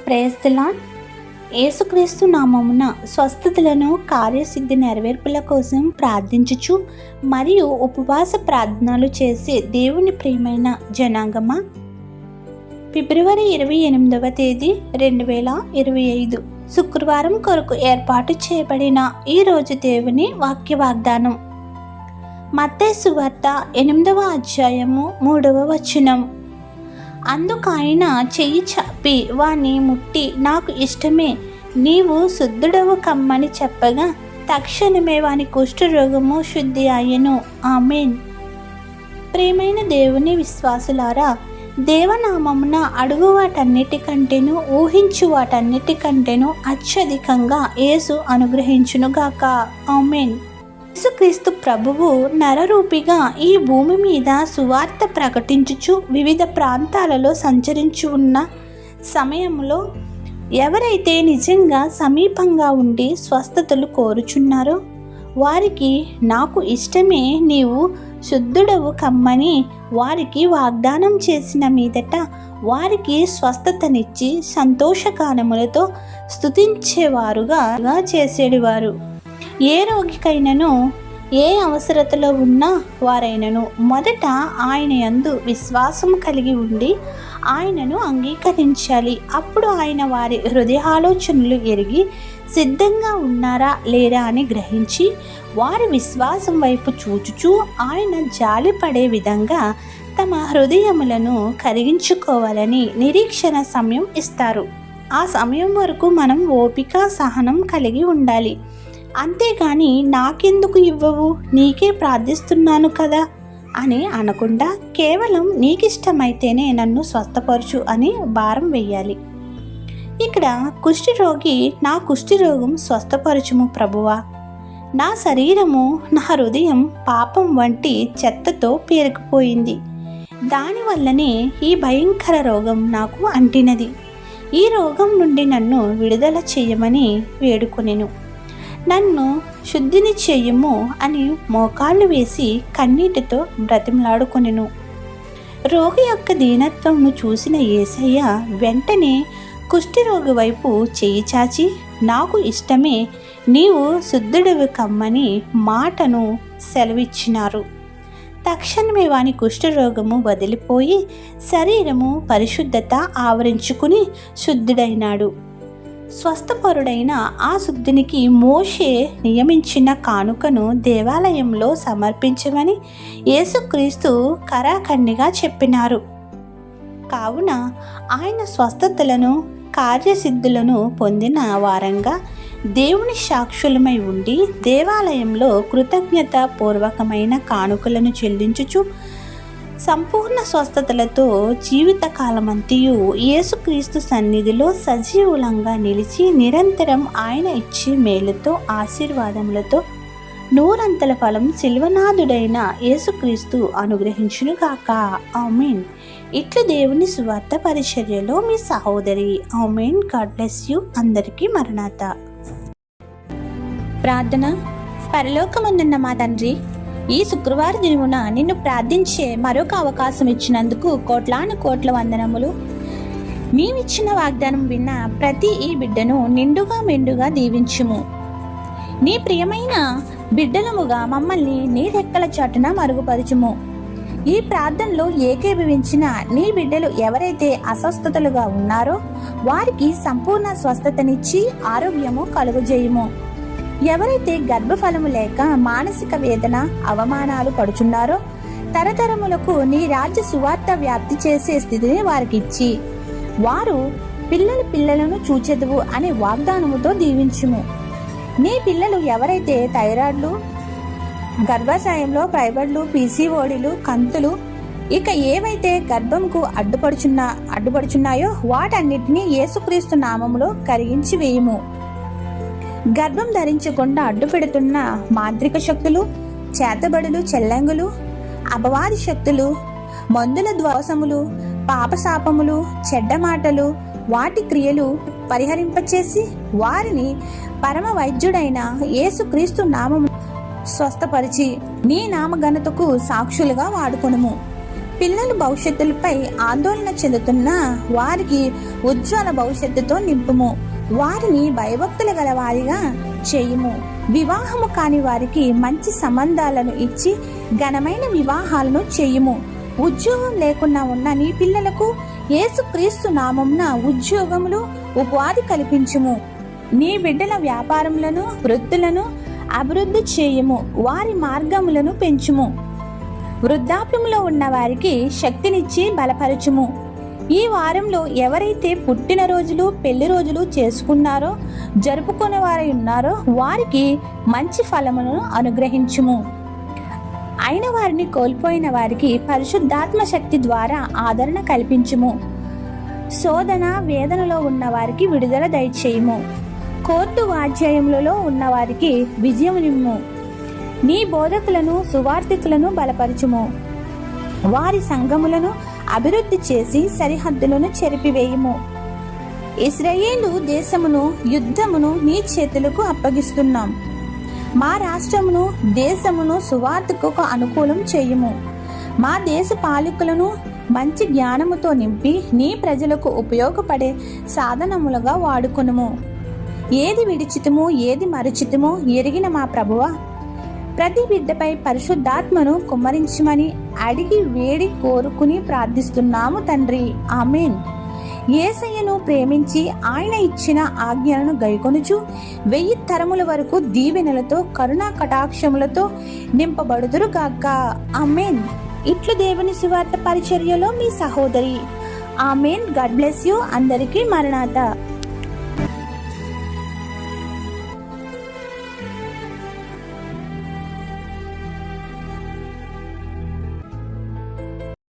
Praise the lord. యేసుక్రీస్తు నామమున స్వస్థతలను కార్యసిద్ధి నెరవేర్పుల కోసం ప్రార్థించుచు మరియు ఉపవాస ప్రార్థనలు చేసే దేవుని ప్రియమైన జనాంగమా, ఫిబ్రవరి 28వ తేదీ 2025 శుక్రవారం కొరకు ఏర్పాటు చేయబడిన ఈరోజు దేవుని వాక్య వాగ్దానం. మత్తయి సువార్త 8వ అధ్యాయము 3వ వచనం. అందుకాయన చెయ్యి చాపి వాణ్ణి ముట్టి, నాకు ఇష్టమే, నీవు శుద్ధుడవు కమ్మని చెప్పగా తక్షణమే వాని కుష్ఠరోగము శుద్ధి అయ్యెను. ఆమేన్. ప్రియమైన దేవుని విశ్వాసులారా, దేవనామమున అడుగు వాటన్నిటికంటేను ఊహించు వాటన్నిటికంటేను అత్యధికంగా యేసు అనుగ్రహించునుగాక. ఆమేన్. యేసుక్రీస్తు ప్రభువు నరరూపిగా ఈ భూమి మీద సువార్త ప్రకటించుచు వివిధ ప్రాంతాలలో సంచరించి ఉన్న సమయంలో ఎవరైతే నిజంగా సమీపంగా ఉండి స్వస్థతలు కోరుచున్నారో వారికి నాకు ఇష్టమే, నీవు శుద్ధుడవు కమ్మని వారికి వాగ్దానం చేసిన మీదట వారికి స్వస్థతనిచ్చి సంతోషగానములతో స్తుతించేవారుగా చేసేవారు. ఏ రోగికైనను ఏ అవసరతలో ఉన్న వారైనను మొదట ఆయన యందు విశ్వాసం కలిగి ఉండి ఆయనను అంగీకరించాలి. అప్పుడు ఆయన వారి హృదయాలోచనలు ఎరిగి సిద్ధంగా ఉన్నారా లేరా అని గ్రహించి వారి విశ్వాసం వైపు చూచుచూ ఆయన జాలిపడే విధంగా తమ హృదయములను కరిగించుకోవాలని నిరీక్షణ సమయం ఇస్తారు. ఆ సమయం వరకు మనం ఓపిక సహనం కలిగి ఉండాలి. అంతేగాని నాకెందుకు ఇవ్వవు, నీకే ప్రార్థిస్తున్నాను కదా అని అనకుండా కేవలం నీకిష్టమైతేనే నన్ను స్వస్థపరచు అని భారం వేయాలి. ఇక్కడ కుష్ఠరోగి, నా కుష్ఠరోగం స్వస్థపరచుము ప్రభువా, నా శరీరము నా హృదయం పాపం వంటి చెత్తతో పేరుకుపోయింది, దానివల్లనే ఈ భయంకర రోగం నాకు అంటినది, ఈ రోగం నుండి నన్ను విడుదల చేయమని వేడుకొనెను, నన్ను శుద్ధిని చెయ్యము అని మోకాళ్ళు వేసి కన్నీటితో బ్రతిమలాడుకొనెను. రోగి యొక్క దీనత్వంను చూసిన యేసయ్య వెంటనే కుష్ఠరోగి వైపు చెయ్యి చాచి, నాకు ఇష్టమే, నీవు శుద్ధుడివి కమ్మని మాటను సెలవిచ్చినారు. తక్షణమే వాని కుష్ఠరోగము వదిలిపోయి శరీరము పరిశుద్ధత ఆవరించుకుని శుద్ధుడైనాడు. స్వస్థపరుడైన ఆ శుద్ధునికి మోషే నియమించిన కానుకను దేవాలయంలో సమర్పించమని యేసుక్రీస్తు కరాఖండిగా చెప్పినారు. కావున ఆయన స్వస్థతలను కార్యసిద్ధులను పొందిన వారంగా దేవుని సాక్షులమై ఉండి దేవాలయంలో కృతజ్ఞత పూర్వకమైన కానుకలను చెల్లించుచు సంపూర్ణ స్వస్థతలతో జీవితకాలమంతయు యేసుక్రీస్తు సన్నిధిలో సజీవులంగా నిలిచి నిరంతరం ఆయన ఇచ్చే మేలుతో ఆశీర్వాదములతో నూరంతల ఫలం శిల్వనాథుడైన యేసుక్రీస్తు అనుగ్రహించునుగాక. ఆమేన్. ఇట్లు దేవుని సువార్త పరిచర్యలో మీ సహోదరి. ఆమేన్. God bless you. అందరికీ మరణాత. ప్రార్థన. పరలోకమందున్న మా తండ్రి, ఈ శుక్రవార దినమున నిన్ను ప్రార్థించే మరొక అవకాశం ఇచ్చినందుకు కోట్లాను కోట్ల వందనములు. మేమిచ్చిన వాగ్దానం విన్న ప్రతి ఈ బిడ్డను నిండుగా మెండుగా దీవించుము. నీ ప్రియమైన బిడ్డలముగా మమ్మల్ని నీ రెక్కల చాటున మరుగుపరచుము. ఈ ప్రార్థనలో ఏకీభవించిన నీ బిడ్డలు ఎవరైతే అస్వస్థతలుగా ఉన్నారో వారికి సంపూర్ణ స్వస్థతనిచ్చి ఆరోగ్యము కలుగజేయుము. ఎవరైతే గర్భఫలము లేక మానసిక వేదన అవమానాలు పడుచున్నారో తరతరములకు నీ రాజ్య సువార్త వ్యాప్తి చేసే స్థితిని వారికి ఇచ్చి వారు పిల్లలను చూచెదువు అనే వాగ్దానముతో దీవించుము. నీ పిల్లలు ఎవరైతే థైరాయిడ్లు, గర్భాశయంలో ఫైబర్లు, పీసీఓడీలు, కంతులు, ఇక ఏవైతే గర్భంకు అడ్డుపడుచున్నాయో వాటన్నిటినీ యేసుక్రీస్తు నామములో కరిగించి వేయుము. గర్భం ధరించకుండా అడ్డుపెడుతున్న మాంత్రిక శక్తులు, చేతబడులు, చెల్లంగులు, అపవాది శక్తులు, మందుల దోషములు, పాపశాపములు, చెడ్డ మాటలు, వాటి క్రియలు పరిహరింపచేసి వారిని పరమ వైద్యుడైన యేసుక్రీస్తు నామము స్వస్థపరిచి నీ నామఘనతకు సాక్షులుగా వాడుకొనుము. పిల్లల భవిష్యత్తులపై ఆందోళన చెందుతున్న వారికి ఉజ్వల భవిష్యత్తుతో నింపుము. వారిని భయభక్తులు గల వారిగా చేయుము. వివాహము కాని వారికి మంచి సంబంధాలను ఇచ్చి ఘనమైన వివాహాలను చేయుము. ఉద్యోగం లేకుండా ఉన్న నీ పిల్లలకు యేసుక్రీస్తు నామమున ఉద్యోగములు, ఉపాధి కల్పించుము. నీ బిడ్డల వ్యాపారములను, వృత్తులను అభివృద్ధి చేయుము. వారి మార్గములను పెంచుము. వృద్ధాప్యములో ఉన్న వారికి శక్తినిచ్చి బలపరచుము. ఈ వారంలో ఎవరైతే పుట్టినరోజులు, పెళ్లి రోజులు చేసుకున్నారో, జరుపుకునే వారై ఉన్నారో వారికి మంచి ఫలమును అనుగ్రహించుము. అయిన వారిని కోల్పోయిన వారికి పరిశుద్ధాత్మ శక్తి ద్వారా ఆదరణ కల్పించుము. శోధన, వేదనలో ఉన్న వారికి విడుదల దయచేయుము. కోర్టు వాధ్యాయములలో ఉన్న వారికి విజయమునిమ్ము. నీ బోధకులను, సువార్థికులను బలపరచుము. వారి సంఘములను అభివృద్ధి చేసి సరిహద్దులను చెరిపివేయుము. ఇశ్రాయేలు దేశమును, యుద్ధమును నీ చేతులకు అప్పగిస్తున్నాం. మా రాష్ట్రమును, దేశమును సువార్తకు అనుకూలం చేయుము. మా దేశ పాలకులను మంచి జ్ఞానముతో నింపి నీ ప్రజలకు ఉపయోగపడే సాధనములుగా వాడుకొనుము. ఏది విడిచితము, ఏది మరచితము ఎరిగిన మా ప్రభువా, ప్రతి బిడ్డపై పరిశుద్ధాత్మను కుమ్మరించమని అడిగి వేడి కోరుకుని ప్రార్థిస్తున్నాము తండ్రి. ఆమేన్. యేసయ్యను ప్రేమించి ఆయన ఇచ్చిన ఆజ్ఞలను గైకొనుచు 1000 తరముల వరకు దీవెనలతో, కరుణా కటాక్షములతో నింపబడుదురు గాక. ఆమేన్. ఇట్లు దేవుని సువార్త పరిచర్యలో మీ సహోదరి. ఆమేన్. God bless you. అందరికీ మరణాత.